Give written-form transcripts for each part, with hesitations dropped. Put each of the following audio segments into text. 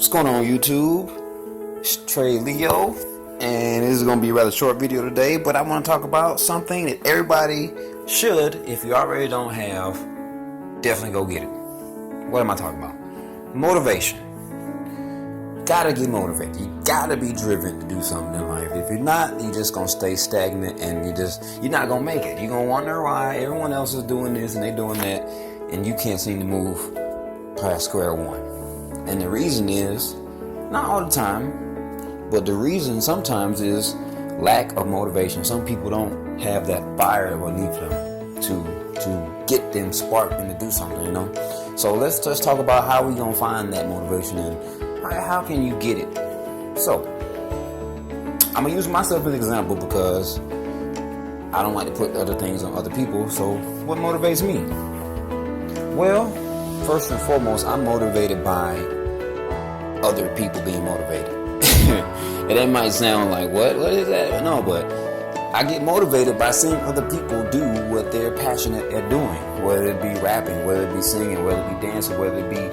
What's going on YouTube? It's Trey Leo, and this is going to be a rather short video today, but I want to talk about something that everybody should, if you already don't have, definitely go get it. What am I talking about? Motivation. Gotta get motivated. You gotta be driven to do something in life. If you're not, you're just gonna stay stagnant, and you're not gonna make it. You're gonna wonder why everyone else is doing this and they doing that, and you can't seem to move past square one. And the reason is, not all the time, but the reason sometimes is lack of motivation. Some people don't have that fire beneath them to get them sparked and to do something, you know. So let's just talk about how we gonna find that motivation and how can you get it. So I'm gonna use myself as an example because I don't like to put other things on other people. So what motivates me? Well, first and foremost, I'm motivated by other people being motivated. And that might sound like, what is that? No, but I get motivated by seeing other people do what they're passionate at doing, whether it be rapping, whether it be singing, whether it be dancing, whether it be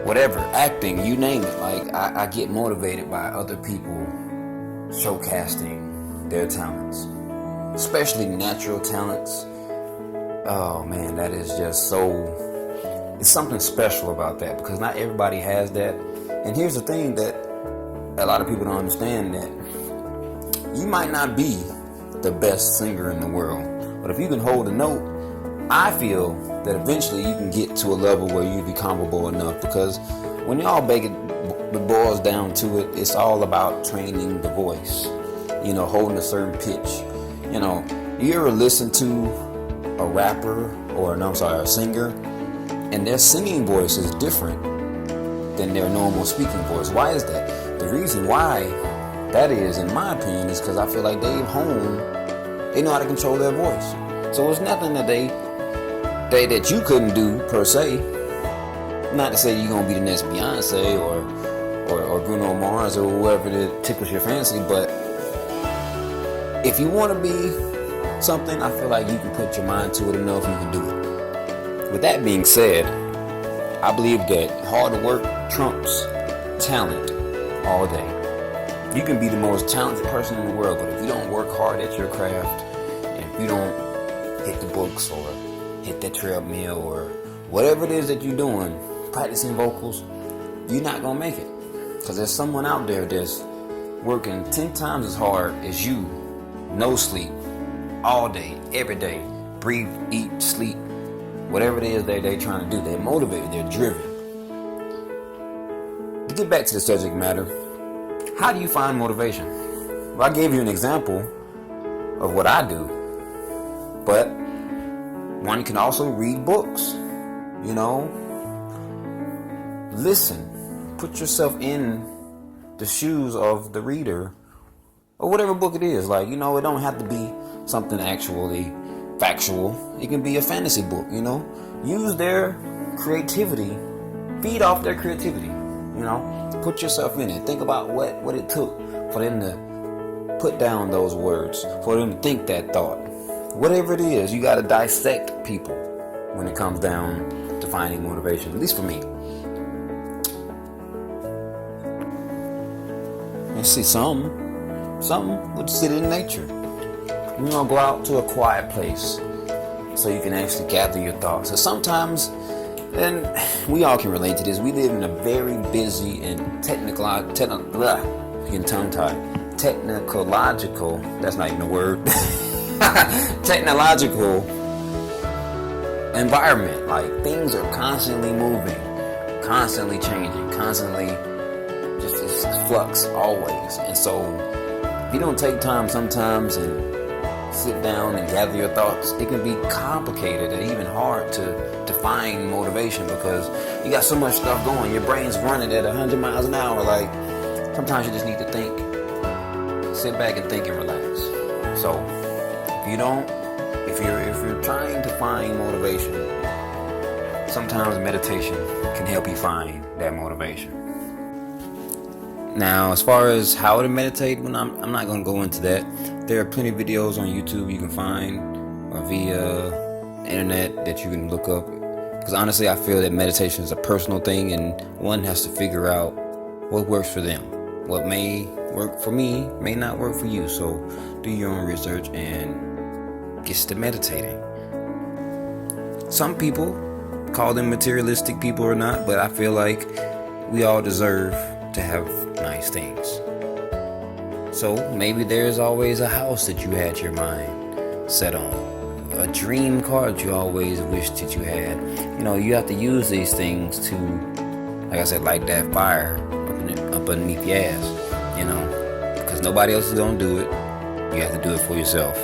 whatever, acting, you name it. Like, I get motivated by other people showcasing their talents, especially natural talents. Oh man, that is just it's something special about that, because not everybody has that. And here's the thing that a lot of people don't understand, that you might not be the best singer in the world, but if you can hold a note, I feel that eventually you can get to a level where you be comparable enough, because when y'all it boils down to it, it's all about training the voice, you know, holding a certain pitch. You know, you ever listen to a rapper or a singer, and their singing voice is different than their normal speaking voice? Why is that? The reason why that is, in my opinion, is because I feel like they know how to control their voice. So it's nothing that you couldn't do per se. Not to say you're gonna be the next Beyonce or Bruno Mars or whoever that tickles your fancy, but if you want to be something, I feel like you can put your mind to it enough, you can do it. With that being said, I believe that hard work trumps talent all day. You can be the most talented person in the world, but if you don't work hard at your craft, and if you don't hit the books or hit that treadmill or whatever it is that you're doing, practicing vocals, you're not gonna make it. Because there's someone out there that's working 10 times as hard as you, no sleep, all day, every day, breathe, eat, sleep, whatever it is they're trying to do. They're motivated, they're driven. To get back to the subject matter, how do you find motivation? Well, I gave you an example of what I do, but one can also read books, you know, listen, put yourself in the shoes of the reader, or whatever book it is. Like, you know, it don't have to be something actually factual. It can be a fantasy book, you know. Use their creativity, feed off their creativity, you know. Put yourself in it. Think about what it took for them to put down those words, for them to think that thought. Whatever it is, you got to dissect people when it comes down to finding motivation, at least for me. And see, some would sit in nature. You know, go out to a quiet place so you can actually gather your thoughts. So sometimes, and we all can relate to this, we live in a very busy and technological, that's not even a word, technological environment. Like, things are constantly moving, constantly changing, constantly just flux always. And so if you don't take time sometimes and sit down and gather your thoughts, it can be complicated and even hard to find motivation, because you got so much stuff going. Your brain's running at 100 miles an hour. Like, sometimes you just need to think, sit back and think and relax. So if you're trying to find motivation, sometimes meditation can help you find that motivation. Now, as far as how to meditate, I'm not going to go into that. There are plenty of videos on YouTube you can find, or via internet that you can look up. Because honestly, I feel that meditation is a personal thing, and one has to figure out what works for them. What may work for me may not work for you. So do your own research and get to meditating. Some people call them materialistic people or not, but I feel like we all deserve to have nice things. So maybe there's always a house that you had your mind set on, a dream car that you always wished that you had. You have to use these things to, like I said, light that fire up underneath your ass, because nobody else is going to do it. You have to do it for yourself.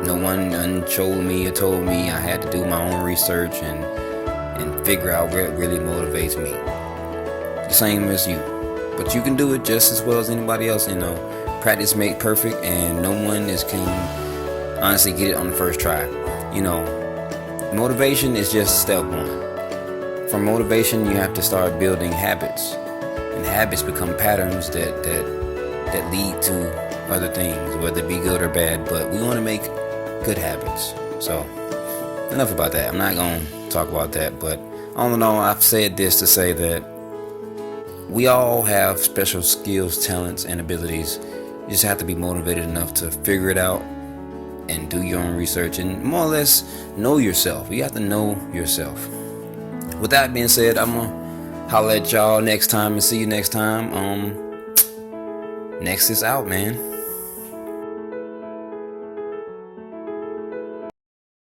No one told me I had to do my own research and figure out what really motivates me. The same as you. But you can do it just as well as anybody else. Practice make perfect, and no one can honestly get it on the first try. Motivation is just step one. From motivation, you have to start building habits, and habits become patterns that lead to other things, whether it be good or bad. But we want to make good habits. So enough about that. I'm not going to talk about that, but all in all, I've said this to say that we all have special skills, talents, and abilities. You just have to be motivated enough to figure it out and do your own research and more or less know yourself. You have to know yourself. With that being said, I'm going to holler at y'all next time and see you next time. Next is out, man.